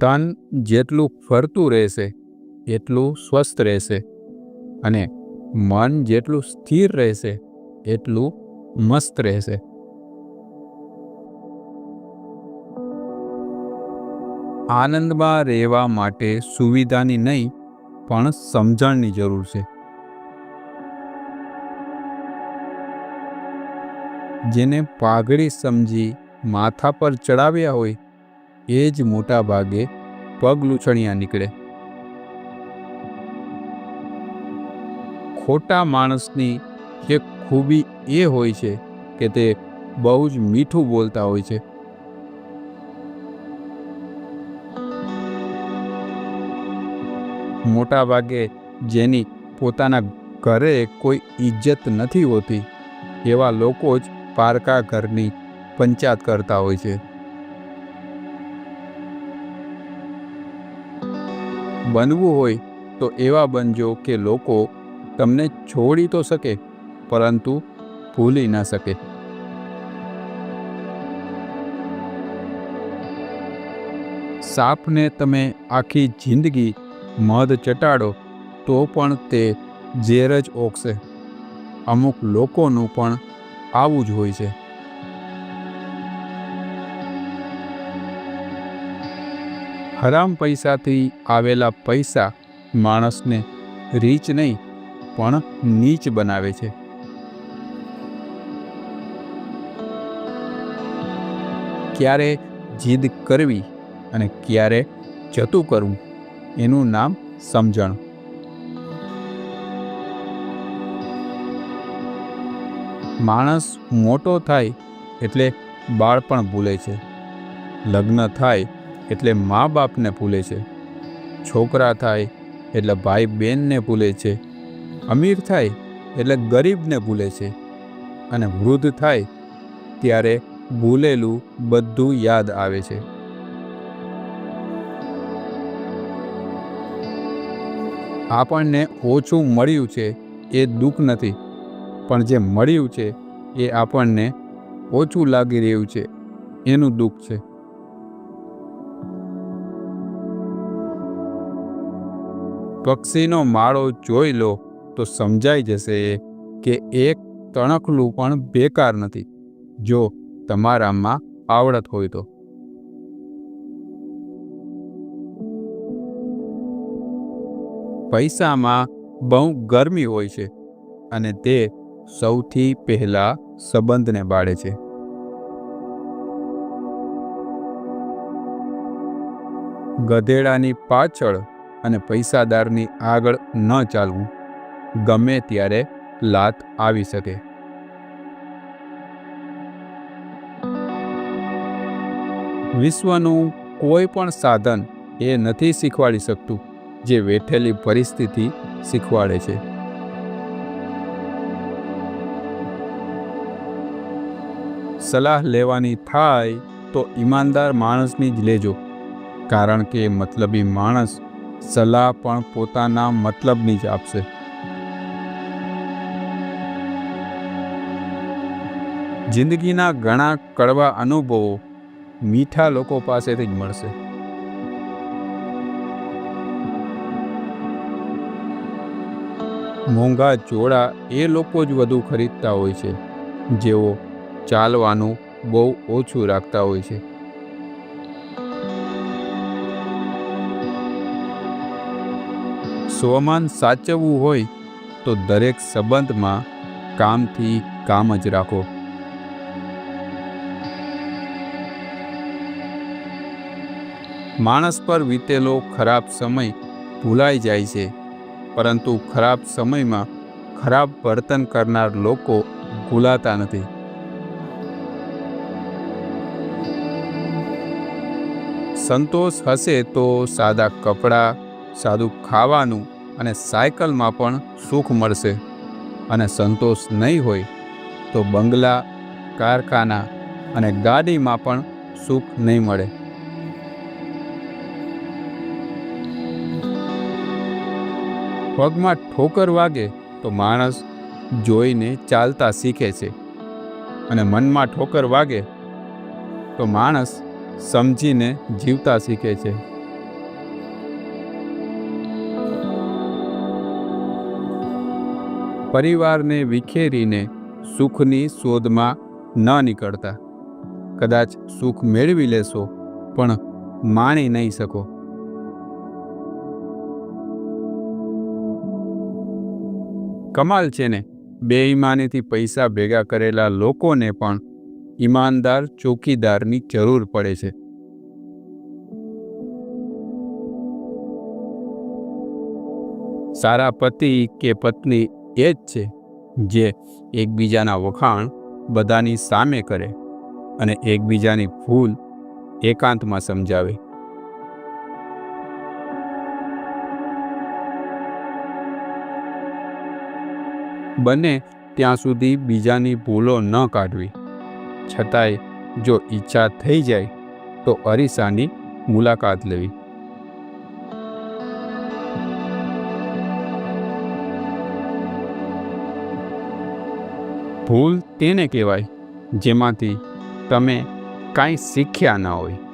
તન જેટલું ફરતું રહેશે એટલું સ્વસ્થ રહેશે અને મન જેટલું સ્થિર રહેશે એટલું મસ્ત રહેશે. આનંદમાં રહેવા માટે સુવિધાની નહીં પણ સમજણની જરૂર છે. જેને પાઘડી સમજી માથા પર ચડાવ્યા હોય એ જ મોટા ભાગે પગ લૂછણિયા નીકળે. ખોટા માણસની એક ખૂબી એ હોય છે કે તે બહુ જ મીઠું બોલતા હોય છે. મોટા ભાગે જેની પોતાના ઘરે કોઈ ઇજ્જત નથી હોતી એવા લોકો જ પારકા ઘરની પંચાયત કરતા હોય છે. બનવું હોય તો એવા બનજો કે લોકો તમને છોડી તો શકે પરંતુ ભૂલી ના શકે. સાપને તમે આખી જિંદગી મધ ચટાડો તો પણ તે ઝેર જ ઓકશે. અમુક લોકોનું પણ આવું જ હોય છે. હરામ પૈસાથી આવેલા પૈસા માણસને રીચ નહીં પણ નીચ બનાવે છે. ક્યારે જીદ કરવી અને ક્યારે જતું કરવું એનું નામ સમજણ. માણસ મોટો થાય એટલે બાળપણ ભૂલે છે. લગ્ન થાય એટલે મા બાપને ભૂલે છે. છોકરા થાય એટલે ભાઈ બહેનને ભૂલે છે. અમીર થાય એટલે ગરીબને ભૂલે છે. અને વૃદ્ધ થાય ત્યારે ભૂલેલું બધું યાદ આવે છે. આપણને ઓછું મળ્યું છે એ દુઃખ નથી, પણ જે મળ્યું છે એ આપણને ઓછું લાગી રહ્યું છે એનું દુઃખ છે. પક્ષીનો માળો જોઈ લો તો સમજાઈ જશે કે એક તણખલું પણ બેકાર નથી જો તમારામાં આવડત હોય તો. પૈસામાં બહુ ગરમી હોય છે અને તે સૌથી પહેલા સંબંધને બાળે છે. ગધેડાની પાછળ અને પૈસાદારની આગળ ન ચાલવું. ગમે ત્યારે લાત આવી શકે. વિશ્વનું કોઈ પણ સાધન એ નથી શીખવાડી શકતું જે વેઠેલી પરિસ્થિતિ શીખવાડે છે. સલાહ લેવાની થાય તો ઈમાનદાર માણસની જ લેજો, કારણ કે મતલબી માણસ સલાહ પણ પોતાના મતલબની જ આપશે. જિંદગીના ઘણા કડવા અનુભવો મીઠા લોકો પાસેથી જ મળશે. મોંઘા જોડા એ લોકો જ વધુ ખરીદતા હોય છે જેઓ ચાલવાનું બહુ ઓછું રાખતા હોય છે. સ્વમાન સાચવવું હોય તો દરેક સંબંધમાં કામથી કામ જ રાખો. માણસ પર વીતેલો ખરાબ સમય ભૂલાઈ જાય છે, પરંતુ ખરાબ સમયમાં ખરાબ વર્તન કરનાર લોકો ભૂલાતા નથી. સંતોષ હશે તો સાદા કપડાં, સાદું ખાવાનું અને સાયકલમાં પણ સુખ મળશે, અને સંતોષ નહીં હોય તો બંગલા, કારખાના અને ગાડીમાં પણ સુખ નહીં મળે. પગમાં ઠોકર વાગે તો માણસ જોઈને ચાલતા શીખે છે, અને મનમાં ઠોકર વાગે તો માણસ સમજીને જીવતા શીખે છે. પરિવારને વિખેરીને સુખની શોધમાં ન નીકળતા. કદાચ સુખ મેળવી લેશો પણ માણી નહીં શકો. કમાલ છે ને, બેઈમાનીથી પૈસા ભેગા કરેલા લોકોને પણ ઈમાનદાર ચોકીદારની જરૂર પડે છે. સારા પતિ કે પત્ની એ જ છે જે એકબીજાના વખાણ બધાની સામે કરે અને એકબીજાની ભૂલ એકાંતમાં સમજાવે. બને ત્યાં સુધી બીજાની ભૂલો ન કાઢવી. છતાંય જો ઈચ્છા થઈ જાય તો અરીસાની મુલાકાત લેવી. ભૂલ તેને કહેવાય જેમાંથી તમે કાંઈ શીખ્યા ન હોય.